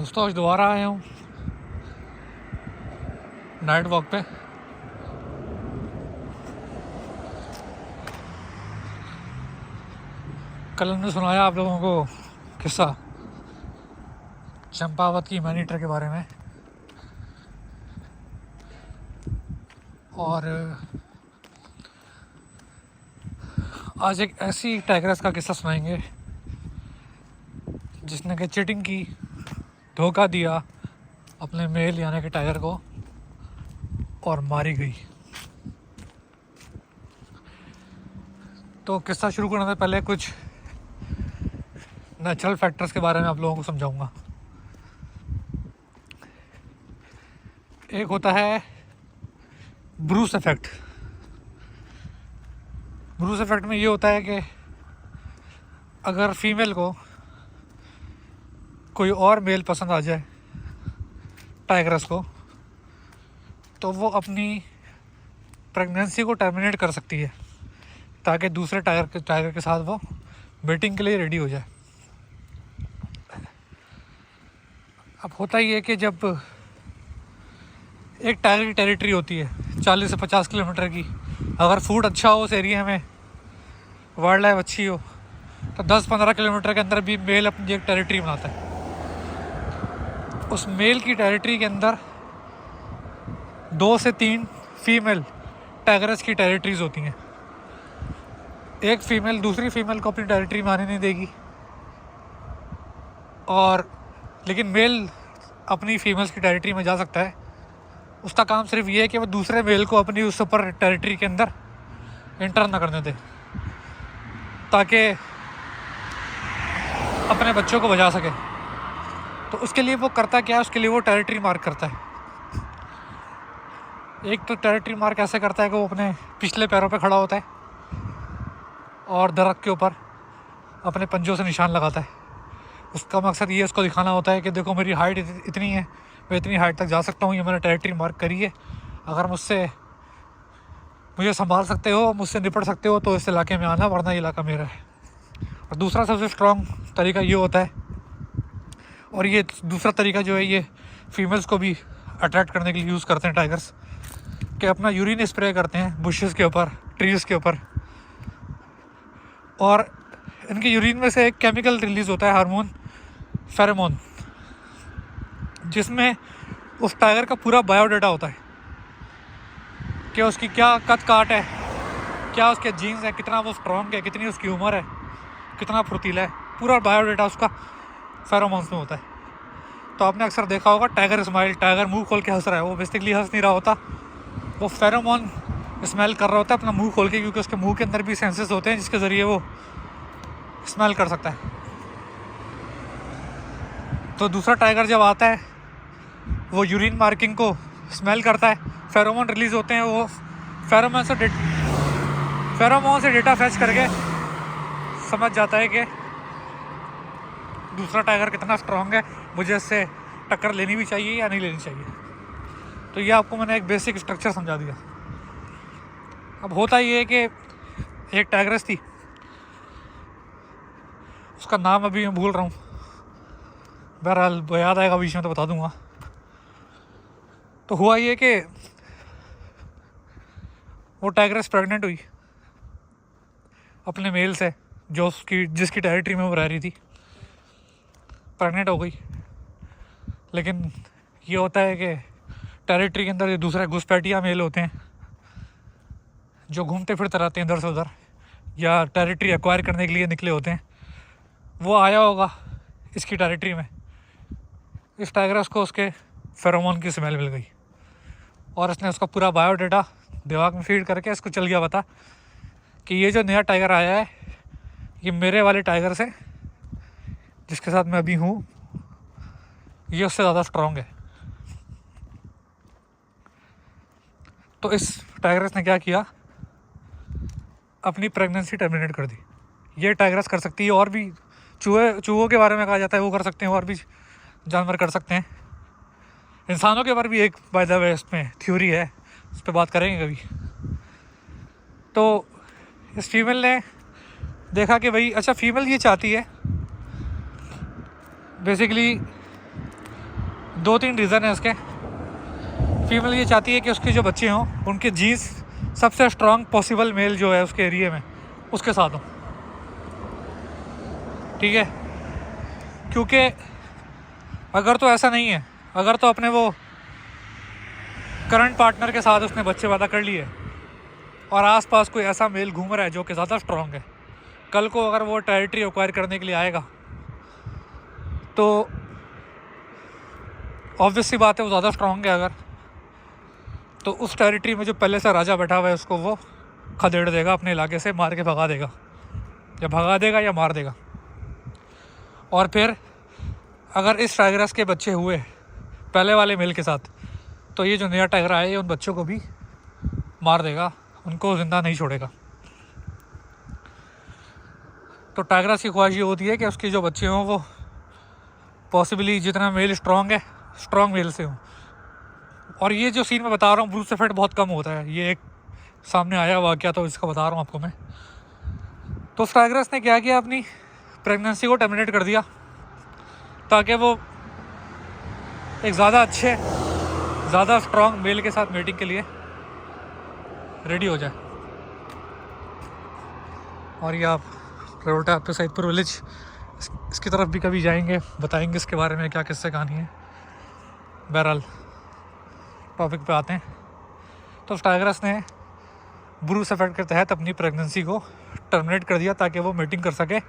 दोस्तों आज दोबारा आया हूँ नाइट वॉक पे। कल हमने सुनाया आप लोगों को किस्सा चंपावत की मैनीटर के बारे में, और आज एक ऐसी टाइग्रेस का किस्सा सुनाएंगे जिसने कि चीटिंग की, धोखा दिया अपने मेल यानी कि टाइगर को और मारी गई। तो किस्सा शुरू करने से पहले कुछ नेचुरल फैक्टर्स के बारे में आप लोगों को समझाऊंगा। एक होता है ब्रूस इफेक्ट। ब्रूस इफेक्ट में ये होता है कि अगर फीमेल को कोई और मेल पसंद आ जाए टाइग्रेस को, तो वो अपनी प्रेगनेंसी को टर्मिनेट कर सकती है ताकि दूसरे टाइगर के साथ वो मेटिंग के लिए रेडी हो जाए। अब होता ही है कि जब एक टाइगर की टेरिटरी होती है 40 से 50 किलोमीटर की, अगर फूड अच्छा हो उस एरिया में, वाइल्ड लाइफ अच्छी हो, तो 10-15 किलोमीटर के अंदर भी मेल अपनी एक टेरिटरी बनाता है। उस मेल की टेरिटरी के अंदर 2 से 3 फीमेल टाइगर्स की टेरिटरीज होती हैं। एक फीमेल दूसरी फीमेल को अपनी टेरिटरी में आने नहीं देगी, और लेकिन मेल अपनी फीमेल्स की टेरिटरी में जा सकता है। उसका काम सिर्फ ये है कि वो दूसरे मेल को अपनी उस ऊपर टेरिटरी के अंदर एंटर ना करने दे, ताकि अपने बच्चों को बचा सके। तो उसके लिए वो करता क्या है, उसके लिए वो टेरिटरी मार्क करता है। एक तो टेरिटरी मार्क ऐसे करता है कि वो अपने पिछले पैरों पे खड़ा होता है और दरख्त के ऊपर अपने पंजों से निशान लगाता है। उसका मकसद ये उसको दिखाना होता है कि देखो मेरी हाइट इतनी है, मैं इतनी हाइट तक जा सकता हूँ, ये मैंने टेरिटरी मार्क करी है। अगर मुझे संभाल सकते हो, मुझसे निपट सकते हो, तो इस इलाके में आना, वरना ये इलाका मेरा है। और दूसरा सबसे स्ट्रॉन्ग तरीका ये होता है, और ये दूसरा तरीका जो है ये फीमेल्स को भी अट्रैक्ट करने के लिए यूज़ करते हैं टाइगर्स, कि अपना यूरिन स्प्रे करते हैं बुशेस के ऊपर, ट्रीज़ के ऊपर, और इनके यूरिन में से एक केमिकल रिलीज़ होता है, हार्मोन फेरोमोन, जिसमें उस टाइगर का पूरा बायोडाटा होता है कि उसकी क्या कद काट है, क्या उसके जीन्स है, कितना वो स्ट्रॉन्ग है, कितनी उसकी उम्र है, कितना फुर्तीला है, पूरा बायोडाटा उसका फेरोमोन्स में होता है। तो आपने अक्सर देखा होगा टाइगर स्माइल, टाइगर मुंह खोल के हंस रहा है, वो बेसिकली हंस नहीं रहा होता, वो फेरोमोन स्मेल कर रहा होता है अपना मुंह खोल के, क्योंकि उसके मुंह के अंदर भी सेंसेस होते हैं जिसके ज़रिए वो स्मेल कर सकता है। तो दूसरा टाइगर जब आता है वो यूरिन मार्किंग को स्मेल करता है, फेरोमोन रिलीज़ होते हैं, वो फेरोमोन से डेटा फैच करके समझ जाता है कि दूसरा टाइगर कितना स्ट्रॉन्ग है, मुझे इससे टक्कर लेनी भी चाहिए या नहीं लेनी चाहिए। तो ये आपको मैंने एक बेसिक स्ट्रक्चर समझा दिया। अब होता ये है कि एक टाइग्रेस थी, उसका नाम अभी मैं भूल रहा हूँ, बहरहाल याद आएगा बीच में तो बता दूंगा। तो हुआ ये कि वो टाइग्रेस प्रेग्नेंट हुई अपने मेल से, जिसकी टेरिटरी में वो रह रही थी, प्रेग्नेंट हो गई। लेकिन ये होता है कि टेरिटरी के अंदर ये दूसरे घुसपैठिया मेल होते हैं जो घूमते फिरते रहते हैं इधर से उधर, या टेरिटरी एक्वायर करने के लिए निकले होते हैं। वो आया होगा इसकी टेरिटरी में, इस टाइग्रेस को उसके फेरोमोन की स्मेल मिल गई, और इसने उसका पूरा बायोडाटा दिमाग में फीड करके इसको चल गया पता कि ये जो नया टाइगर आया है ये मेरे वाले टाइगर से, जिसके साथ मैं अभी हूँ, ये उससे ज़्यादा स्ट्रॉन्ग है। तो इस टाइग्रेस ने क्या किया, अपनी प्रेगनेंसी टर्मिनेट कर दी। ये टाइग्रेस कर सकती है, और भी चूहों के बारे में कहा जाता है वो कर सकते हैं, और भी जानवर कर सकते हैं। इंसानों के बारे भी एक बाय द वे इसमें थ्योरी है, उस पर बात करेंगे कभी। तो इस फीमेल ने देखा कि भाई अच्छा, फीमेल ये चाहती है बेसिकली 2-3 रीज़न है इसके। फीमेल ये चाहती है कि उसके जो बच्चे हों उनके जीन्स सबसे स्ट्रॉन्ग पॉसिबल मेल जो है उसके एरिया में उसके साथ हों, ठीक है। क्योंकि अगर तो ऐसा नहीं है, अगर तो अपने वो करंट पार्टनर के साथ उसने बच्चे पैदा कर लिए और आसपास कोई ऐसा मेल घूम रहा है जो कि ज़्यादा स्ट्रॉन्ग है, कल को अगर वो टेरिटरी एक्वायर करने के लिए आएगा तो ऑब्वियस सी बात है वो ज़्यादा स्ट्रॉन्ग है अगर, तो उस टेरिटरी में जो पहले से राजा बैठा हुआ है उसको वो खदेड़ देगा, अपने इलाके से मार के भगा देगा या मार देगा। और फिर अगर इस टाइगरस के बच्चे हुए पहले वाले मेल के साथ, तो ये जो नया टाइगर आया है उन बच्चों को भी मार देगा, उनको ज़िंदा नहीं छोड़ेगा। तो टाइगरस की ख्वाहिश ये होती है कि उसके जो बच्चे हों वो पॉसिबली जितना मेल स्ट्रॉन्ग है स्ट्रॉन्ग मेल से हों। और ये जो सीन मैं बता रहा हूँ ब्रूस एफेक्ट बहुत कम होता है, ये एक सामने आया वाक़या तो इसका बता रहा हूँ आपको मैं। तो उस टाइगरस ने क्या किया, अपनी प्रेगनेंसी को टर्मिनेट कर दिया ताकि वो एक ज़्यादा अच्छे ज़्यादा स्ट्रॉन्ग मेल के साथ मीटिंग के लिए रेडी हो जाए। और ये आप रेवल्टा पे सईदपुर विलेज इसकी तरफ भी कभी जाएंगे, बताएंगे इसके बारे में क्या किस्से कहानी है। बहरहाल टॉपिक पे आते हैं। तो टाइगरस ने ब्रूस एफेक्ट के तहत अपनी प्रेगनेंसी को टर्मिनेट कर दिया ताकि वो मीटिंग कर सके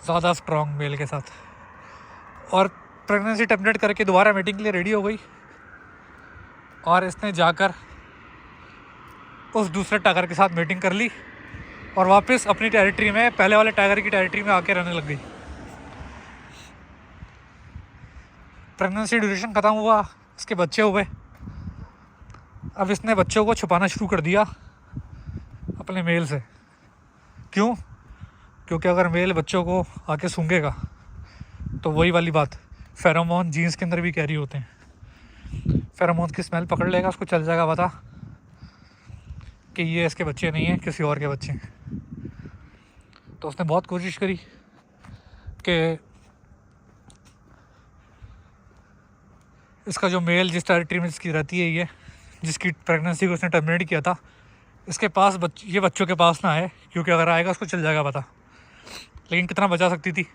ज़्यादा स्ट्रॉन्ग मेल के साथ। और प्रेगनेंसी टर्मिनेट करके दोबारा मीटिंग के लिए रेडी हो गई और इसने जाकर उस दूसरे टाइगर के साथ मीटिंग कर ली और वापस अपनी टेरिटरी में पहले वाले टाइगर की टेरिटरी में आके रहने लग गई। प्रेगनेंसी ड्यूरेशन ख़त्म हुआ, इसके बच्चे हुए। अब इसने बच्चों को छुपाना शुरू कर दिया अपने मेल से। क्यों? क्योंकि अगर मेल बच्चों को आके सूंघेगा तो वही वाली बात, फेरोमोन जीन्स के अंदर भी कैरी होते हैं, फेरोमोन की स्मेल पकड़ लेगा, उसको चल जाएगा पता कि ये इसके बच्चे नहीं हैं, किसी और के बच्चे हैं। तो उसने बहुत कोशिश करी कि इसका जो मेल जिस टेरिटरी में इसकी रहती है, ये जिसकी प्रेगनेंसी को उसने टर्मिनेट किया था, इसके पास ये बच्चों के पास ना आए, क्योंकि अगर आएगा उसको चल जाएगा पता। लेकिन कितना बचा सकती थी।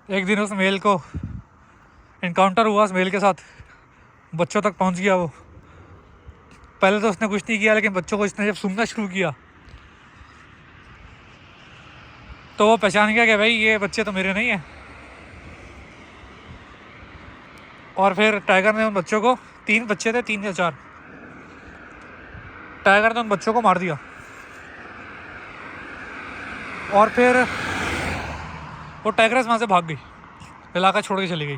एक दिन उस मेल को इनकाउंटर हुआ, उस मेल के साथ बच्चों तक पहुंच गया वो। पहले तो उसने कुछ नहीं किया, लेकिन बच्चों को इसने जब सूंघना शुरू किया तो वो पहचान गया कि भाई ये बच्चे तो मेरे नहीं हैं। और फिर टाइगर ने उन बच्चों को, 3 बच्चे थे, 3 या 4, टाइगर ने उन बच्चों को मार दिया। और फिर वो टाइगरस वहाँ से भाग गई, इलाका छोड़ के चली गई,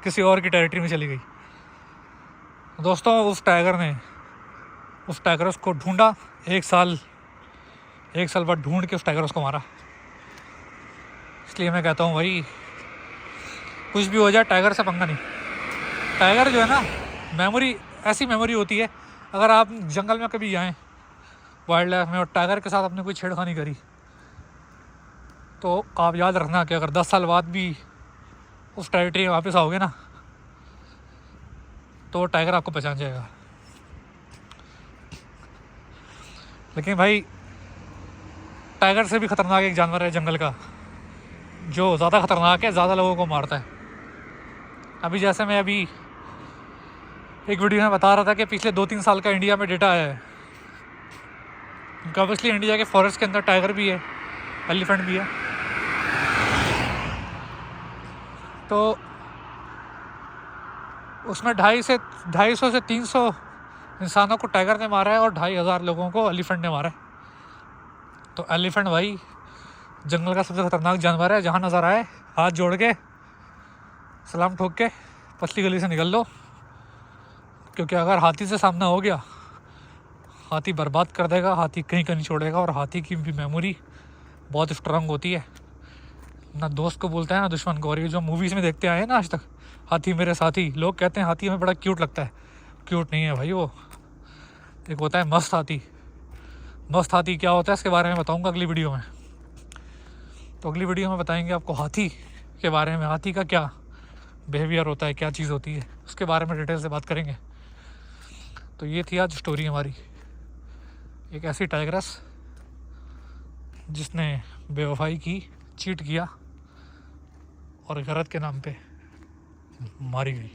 किसी और की टेरिटरी में चली गई। दोस्तों उस टाइगरस को ढूंढा, 1 साल बाद ढूंढ के उस टाइगरस को मारा। इसलिए मैं कहता हूँ भाई कुछ भी हो जाए टाइगर से पंगा नहीं। टाइगर जो है ना, मेमोरी ऐसी मेमोरी होती है, अगर आप जंगल में कभी जाएं वाइल्ड लाइफ में और टाइगर के साथ आपने कोई छेड़खानी करी तो आप याद रखना कि अगर 10 साल बाद भी उस टेरिटरी में वापस आओगे ना तो टाइगर आपको पहचान जाएगा। लेकिन भाई टाइगर से भी ख़तरनाक एक जानवर है जंगल का, जो ज़्यादा ख़तरनाक है, ज़्यादा लोगों को मारता है। अभी जैसे मैं अभी एक वीडियो में बता रहा था कि पिछले 2-3 साल का इंडिया में डेटा आया है। ऑब्वियसली इंडिया के फॉरेस्ट के अंदर टाइगर भी है, एलिफेंट भी है। तो उसमें 250 से 300 इंसानों को टाइगर ने मारा है और 2500 लोगों को एलिफेंट ने मारा है। तो एलिफेंट भाई जंगल का सबसे ख़तरनाक जानवर है। जहाँ नज़र आए हाथ जोड़ के सलाम ठोक के पतली गली से निकल लो, क्योंकि अगर हाथी से सामना हो गया, हाथी बर्बाद कर देगा, हाथी कहीं का नहीं छोड़ेगा। और हाथी की भी मेमोरी बहुत स्ट्रांग होती है, ना दोस्त को बोलता है ना दुश्मन को। और ये जो मूवीज़ में देखते आए हैं ना आज तक, हाथी मेरे साथी, लोग कहते हैं हाथी हमें बड़ा क्यूट लगता है। क्यूट नहीं है भाई, वो एक होता है मस्त हाथी। मस्त हाथी क्या होता है इसके बारे में बताऊंगा अगली वीडियो में। तो अगली वीडियो में बताएंगे आपको हाथी के बारे में, हाथी का क्या बिहेवियर होता है, क्या चीज़ होती है, उसके बारे में डिटेल से बात करेंगे। तो ये थी आज स्टोरी हमारी, एक ऐसी टाइग्रेस जिसने बेवफाई की, चीट किया और गलत के नाम पे मारी गई।